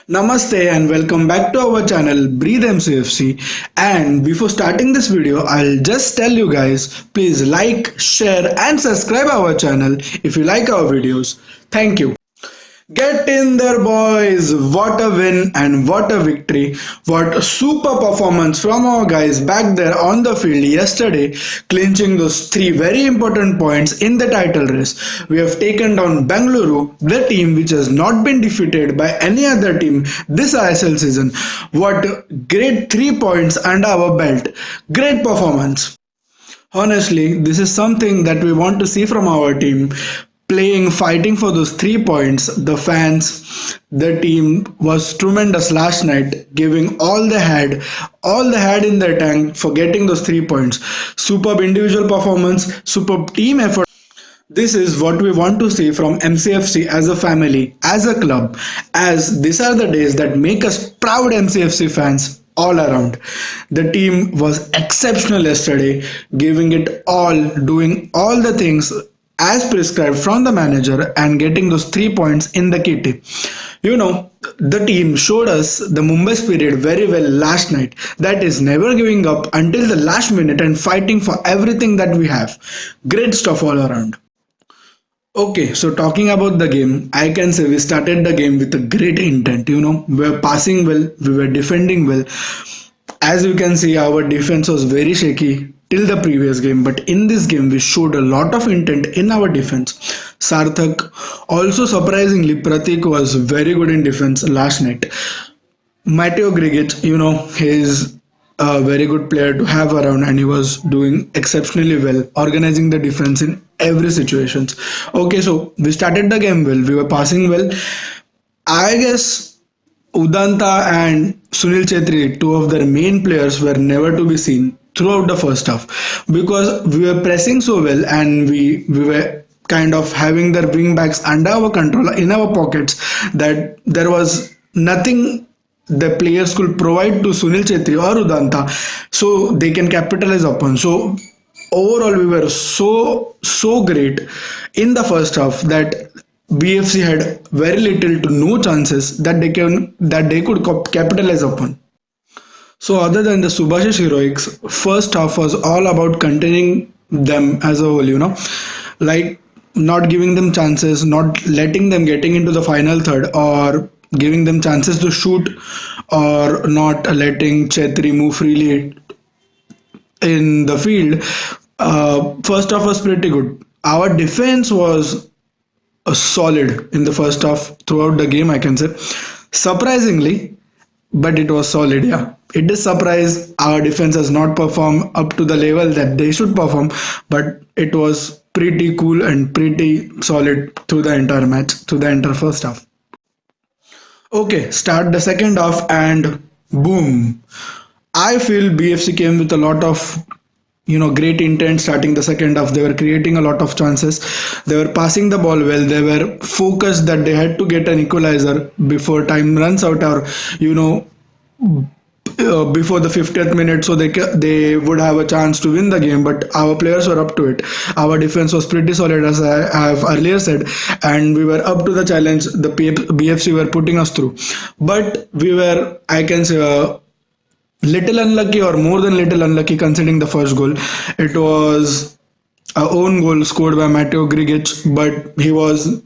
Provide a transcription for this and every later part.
Namaste and welcome back to our channel Breathe MCFC. And before starting this video, I'll just tell you guys, please like, share and subscribe our channel if you like our videos. Thank you. Get in there, boys! What a win and what a victory! What a super performance from our guys back there on the field yesterday, clinching those three very important points in the title race. We have taken down Bengaluru, the team which has not been defeated by any other team this ISL season. What great 3 points under our belt! Great performance! Honestly, this is something that we want to see from our team. Playing, fighting for those 3 points. The fans, the team was tremendous last night, giving all they had in their tank for getting those 3 points. Superb individual performance, superb team effort. This is what we want to see from MCFC as a family, as a club, as these are the days that make us proud MCFC fans all around. The team was exceptional yesterday, giving it all, doing all the things as prescribed from the manager and getting those 3 points in the kitty. The team showed us the Mumbai spirit very well last night. That is never giving up until the last minute and fighting for everything that we have. Great stuff all around. Okay, so talking about the game, I can say we started the game with a great intent. We were passing well, we were defending well. As you can see, our defense was very shaky till the previous game, but in this game, we showed a lot of intent in our defense. Sarthak, also surprisingly, Pratik was very good in defense last night. Mateo Grigic, he's a very good player to have around and he was doing exceptionally well, organizing the defense in every situations. Okay, so we started the game well, we were passing well. I guess Udanta and Sunil Chetri, two of their main players, were never to be seen throughout the first half because we were pressing so well and we were kind of having their wing backs under our control in our pockets that there was nothing the players could provide to Sunil Chetri or Udanta so they can capitalize upon. So overall we were so great in the first half that BFC had very little to no chances that they could capitalize upon. So other than the Subhashish heroics, first half was all about containing them as a whole, like not giving them chances, not letting them getting into the final third or giving them chances to shoot or not letting Chetri move freely in the field. First half was pretty good. Our defense was solid in the first half throughout the game, I can say. Surprisingly, but it was solid, yeah. It is surprise our defense has not performed up to the level that they should perform, but it was pretty cool and pretty solid through the entire match, through the entire first half. Okay, start the second half and boom. I feel BFC came with a lot of great intent starting the second half. They were creating a lot of chances. They were passing the ball well. They were focused that they had to get an equalizer before time runs out or before the 50th minute so they would have a chance to win the game, but our players were up to it. Our defense was pretty solid as I have earlier said, and we were up to the challenge the BFC were putting us through, but we were, I can say, little unlucky or more than little unlucky considering the first goal. It was a own goal scored by Mateo Grigic, but he was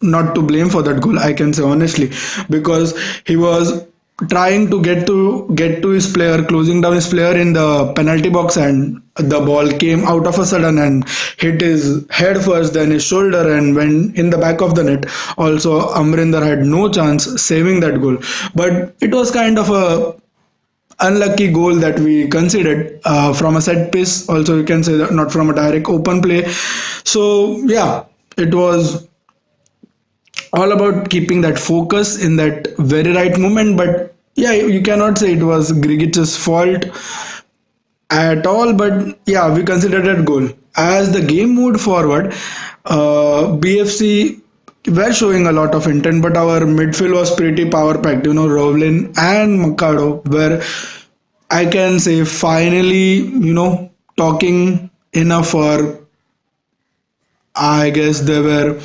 not to blame for that goal, I can say honestly, because he was trying to get to his player, closing down his player in the penalty box, and the ball came out of a sudden and hit his head first, then his shoulder, and went in the back of the net. Also, Amrinder had no chance saving that goal, but it was kind of a unlucky goal that we considered from a set piece. Also, you can say that not from a direct open play. So yeah, it was all about keeping that focus in that very right moment. But yeah, you cannot say it was Grigic's fault at all. But yeah, we considered that goal. As the game moved forward, BFC were showing a lot of intent, but our midfield was pretty power packed. Rowlin and Makado were, I can say, finally, talking enough, or I guess they were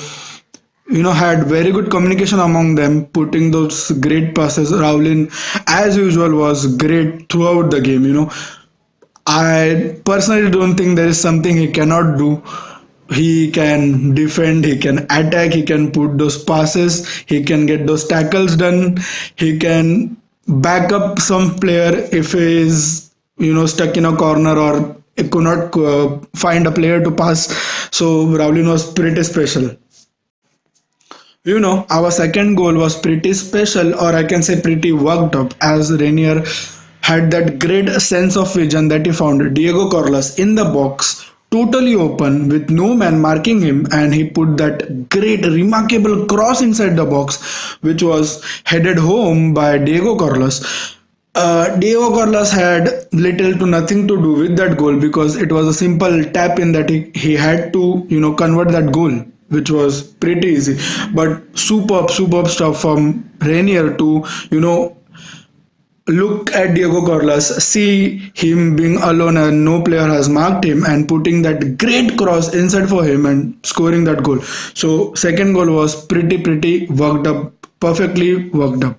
had very good communication among them, putting those great passes. Raulin, as usual, was great throughout the game. I personally don't think there is something he cannot do. He can defend, he can attack, he can put those passes, he can get those tackles done, he can back up some player if he is, stuck in a corner or could not find a player to pass. So Rowling was pretty special. Our second goal was pretty special, or I can say pretty worked up, as Rainier had that great sense of vision that he found Diego Corlas in the box, totally open with no man marking him, and he put that great, remarkable cross inside the box, which was headed home by Diego Corlas. Diego Carlos had little to nothing to do with that goal because it was a simple tap in that he had to convert that goal, which was pretty easy. But superb stuff from Rainier to look at Diego Carlos, see him being alone and no player has marked him, and putting that great cross inside for him and scoring that goal. So second goal was pretty worked up, perfectly worked up.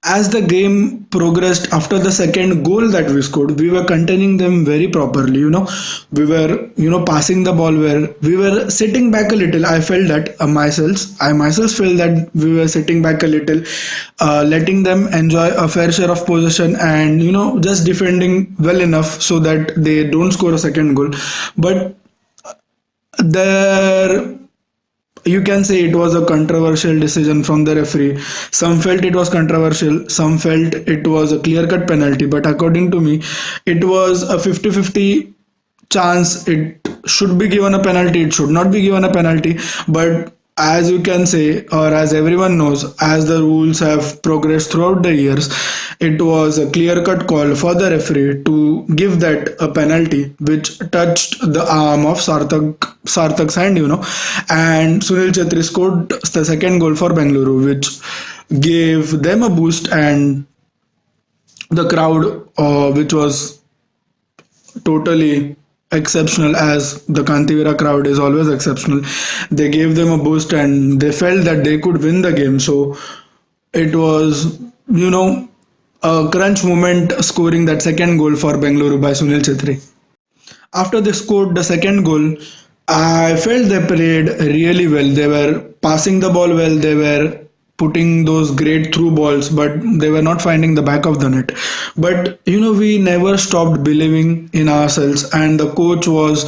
As the game progressed after the second goal that we scored, we were containing them very properly. We were, passing the ball where we were sitting back a little. I felt that I myself felt that we were sitting back a little, letting them enjoy a fair share of possession and, just defending well enough so that they don't score a second goal. But there you can say it was a controversial decision from the referee. Some felt it was controversial, some felt it was a clear cut penalty, but according to me, it was a 50-50 chance. It should be given a penalty, it should not be given a penalty. But as you can say, or as everyone knows, as the rules have progressed throughout the years, it was a clear cut call for the referee to give that a penalty which touched the arm of Sarthak's hand, and Sunil Chetri scored the second goal for Bengaluru, which gave them a boost, and the crowd, which was totally exceptional, as the Kantivira crowd is always exceptional. They gave them a boost and they felt that they could win the game. So it was, a crunch moment scoring that second goal for Bengaluru by Sunil Chetri. After they scored the second goal, I felt they played really well. They were passing the ball well, they were putting those great through balls, but they were not finding the back of the net. But we never stopped believing in ourselves, and the coach was,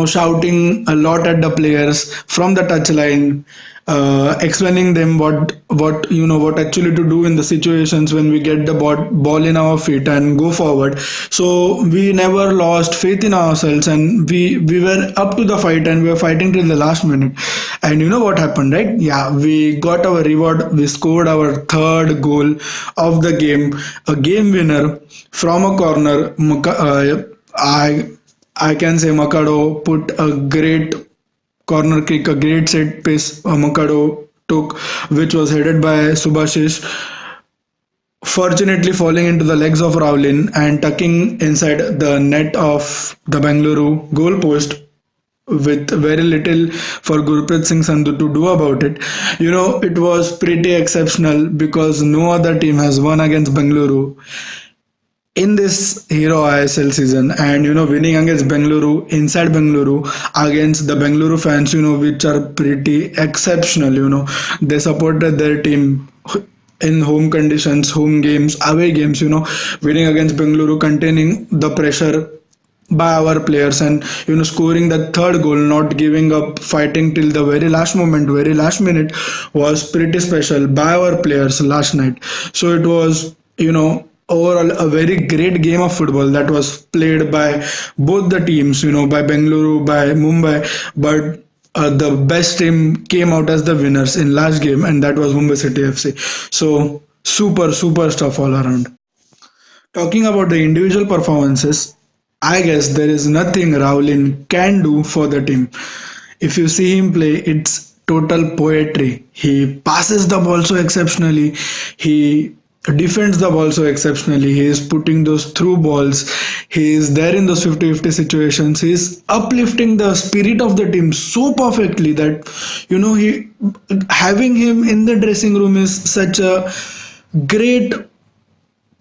shouting a lot at the players from the touchline, explaining them what actually to do in the situations when we get the ball in our feet and go forward. So we never lost faith in ourselves, and we were up to the fight and we were fighting till the last minute. And you know what happened, right? Yeah, we got our reward. We scored our third goal of the game, a game winner from a corner. I can say Makado put a great corner kick, a great set piece Makado took, which was headed by Subhashish, fortunately falling into the legs of Rowlin and tucking inside the net of the Bengaluru goal post, with very little for Gurpreet Singh Sandhu to do about it. It was pretty exceptional because no other team has won against Bengaluru in this Hero ISL season, and winning against Bengaluru, inside Bengaluru, against the Bengaluru fans, which are pretty exceptional. They supported their team in home conditions, home games, away games, winning against Bengaluru, containing the pressure by our players, and scoring the third goal, not giving up, fighting till the very last moment, very last minute, was pretty special by our players last night. So it was, overall a very great game of football that was played by both the teams, by Bengaluru, by Mumbai. But the best team came out as the winners in last game, and that was Mumbai City FC. So super stuff all around. Talking about the individual performances, I guess there is nothing Rowlin can do for the team. If you see him play, it's total poetry. He passes the ball so exceptionally. He defends the ball so exceptionally. He is putting those through balls. He is there in those 50-50 situations. He is uplifting the spirit of the team so perfectly that he having him in the dressing room is such a great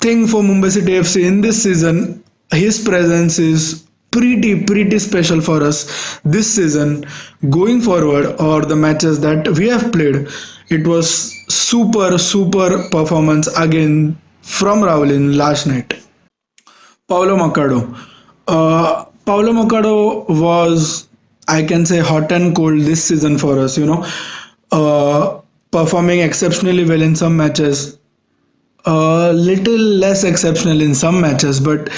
thing for Mumbai City FC in this season. His presence is pretty special for us this season. Going forward, or the matches that we have played, it was super performance again from Raulin last night. Paulo Macado. Paulo Macado was, I can say, hot and cold this season for us. Performing exceptionally well in some matches, a little less exceptional in some matches, but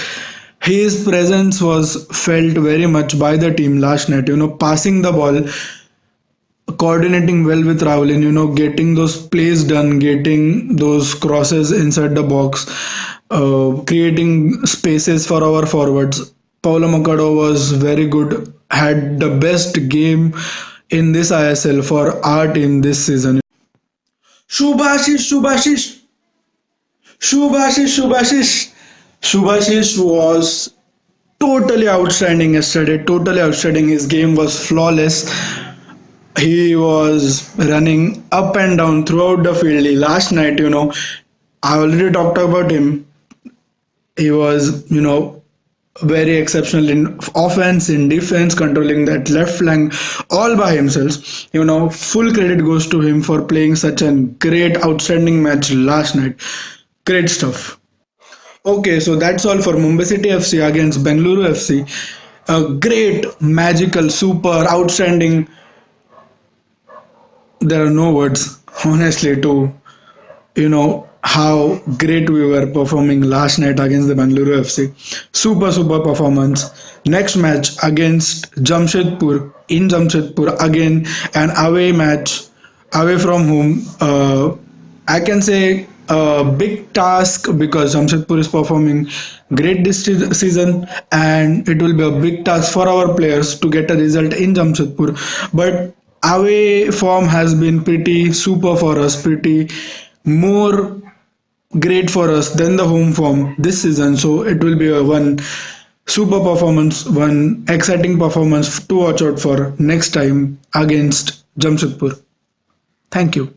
his presence was felt very much by the team last night. Passing the ball, coordinating well with Raulin, getting those plays done, getting those crosses inside the box, creating spaces for our forwards. Paulo Macado was very good, had the best game in this ISL for our team this season. Shubhashish, Shubhashish. Shubhashish was totally outstanding yesterday. Totally outstanding. His game was flawless. He was running up and down throughout the field. Last night, I already talked about him. He was, very exceptional in offense, in defense, controlling that left flank all by himself. Full credit goes to him for playing such a great, outstanding match last night. Great stuff. Okay, so that's all for Mumbai City FC against Bengaluru FC. A great, magical, super, outstanding. There are no words, honestly, to how great we were performing last night against the Bengaluru FC. Super performance. Next match against Jamshedpur in Jamshedpur, again an away match, away from home. I can say a big task because Jamshedpur is performing great this season, and it will be a big task for our players to get a result in Jamshedpur. But away form has been pretty super for us, pretty more great for us than the home form this season. So it will be a one super performance, one exciting performance to watch out for next time against Jamshedpur. Thank you.